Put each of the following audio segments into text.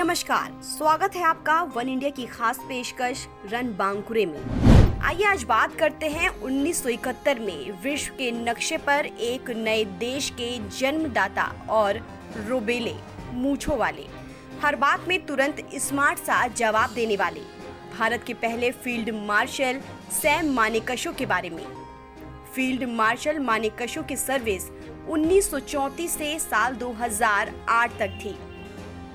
नमस्कार, स्वागत है आपका वन इंडिया की खास पेशकश रन बांकुरे में। आइए आज बात करते हैं 1971 में विश्व के नक्शे पर एक नए देश के जन्मदाता और रोबेले मूंछों वाले, हर बात में तुरंत स्मार्ट सा जवाब देने वाले भारत के पहले फील्ड मार्शल सैम मानेकशॉ के बारे में। फील्ड मार्शल मानेकशॉ की सर्विस 1934 से साल 2008 तक थी,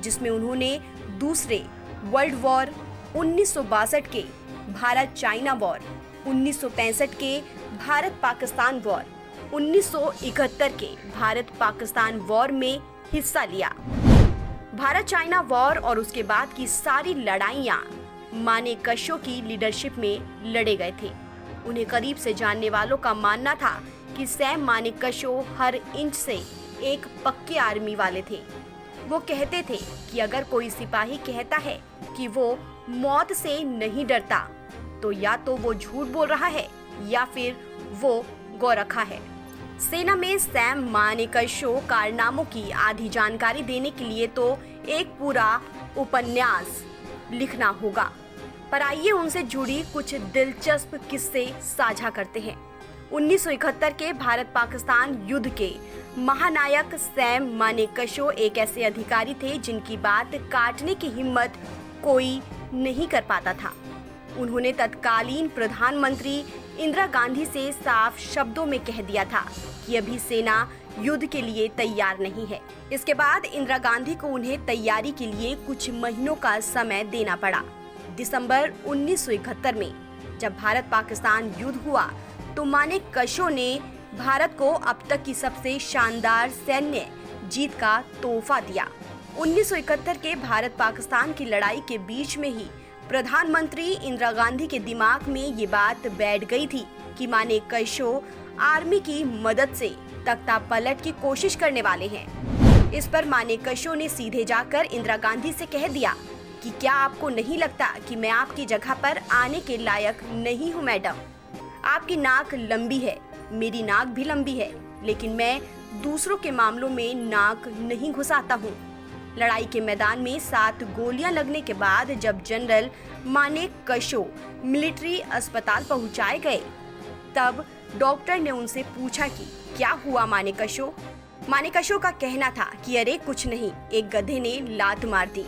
जिसमें उन्होंने दूसरे वर्ल्ड वॉर, 1962 के भारत चाइना वॉर, 1965 के भारत पाकिस्तान वॉर, 1971 के भारत पाकिस्तान वॉर में हिस्सा लिया। भारत चाइना वॉर और उसके बाद की सारी लड़ाइयाँ मानेकशॉ की लीडरशिप में लड़े गए थे। उन्हें करीब से जानने वालों का मानना था कि सैम मानेकशॉ हर इंच से एक पक्के आर्मी वाले थे। वो कहते थे कि अगर कोई सिपाही कहता है कि वो मौत से नहीं डरता, तो या तो वो झूठ बोल रहा है या फिर वो गोरखा है। सेना में सैम मानेकशॉ कारनामों की आधी जानकारी देने के लिए तो एक पूरा उपन्यास लिखना होगा, पर आइए उनसे जुड़ी कुछ दिलचस्प किस्से साझा करते हैं। 1971 के भारत पाकिस्तान युद्ध के महानायक सैम मानेकशॉ एक ऐसे अधिकारी थे जिनकी बात काटने की हिम्मत कोई नहीं कर पाता था। उन्होंने तत्कालीन प्रधानमंत्री इंदिरा गांधी से साफ शब्दों में कह दिया था कि अभी सेना युद्ध के लिए तैयार नहीं है। इसके बाद इंदिरा गांधी को उन्हें तैयारी के लिए कुछ महीनों का समय देना पड़ा। दिसंबर 1971 में जब भारत पाकिस्तान युद्ध हुआ तो मानेकशॉ ने भारत को अब तक की सबसे शानदार सैन्य जीत का तोहफा दिया। 1971 के भारत पाकिस्तान की लड़ाई के बीच में ही प्रधानमंत्री इंदिरा गांधी के दिमाग में ये बात बैठ गई थी कि मानेकशॉ आर्मी की मदद से तख्ता पलट की कोशिश करने वाले हैं। इस पर मानेकशॉ ने सीधे जाकर इंदिरा गांधी से कह दिया कि क्या आपको नहीं लगता कि मैं आपकी जगह पर आने के लायक नहीं हूँ मैडम? आपकी नाक लंबी है, मेरी नाक भी लंबी है, लेकिन मैं दूसरों के मामलों में नाक नहीं घुसाता हूँ। लड़ाई के मैदान में 7 गोलियां लगने के बाद जब जनरल मानेकशॉ मिलिट्री अस्पताल पहुंचाए गए, तब डॉक्टर ने उनसे पूछा कि क्या हुआ मानेकशॉ? मानेकशॉ का कहना था कि अरे कुछ नहीं, एक गधे ने लात मार दी।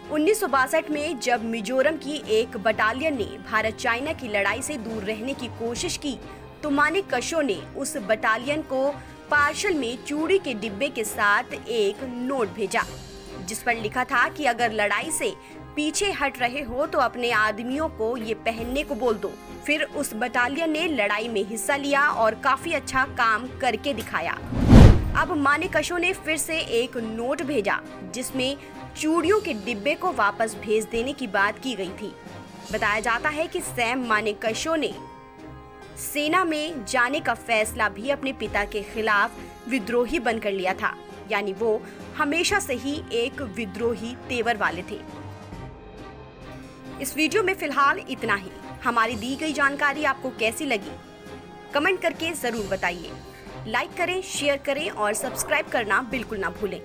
1962 में जब मिजोरम की एक बटालियन ने भारत चाइना की लड़ाई से दूर रहने की कोशिश की, तो मानेकशॉ ने उस बटालियन को पार्सल में चूड़ी के डिब्बे के साथ एक नोट भेजा, जिस पर लिखा था कि अगर लड़ाई से पीछे हट रहे हो तो अपने आदमियों को ये पहनने को बोल दो। फिर उस बटालियन ने लड़ाई में हिस्सा लिया और काफी अच्छा काम करके दिखाया। अब मानेकशॉ ने फिर से एक नोट भेजा जिसमें चूड़ियों के डिब्बे को वापस भेज देने की बात की गई थी। बताया जाता है कि सैम मानेकशॉ ने सेना में जाने का फैसला भी अपने पिता के खिलाफ विद्रोही बनकर लिया था, यानी वो हमेशा से ही एक विद्रोही तेवर वाले थे। इस वीडियो में फिलहाल इतना ही। हमारी दी गई जानकारी आपको कैसी लगी, कमेंट करके जरूर बताइए। लाइक करें, शेयर करें और सब्सक्राइब करना बिल्कुल ना भूलें।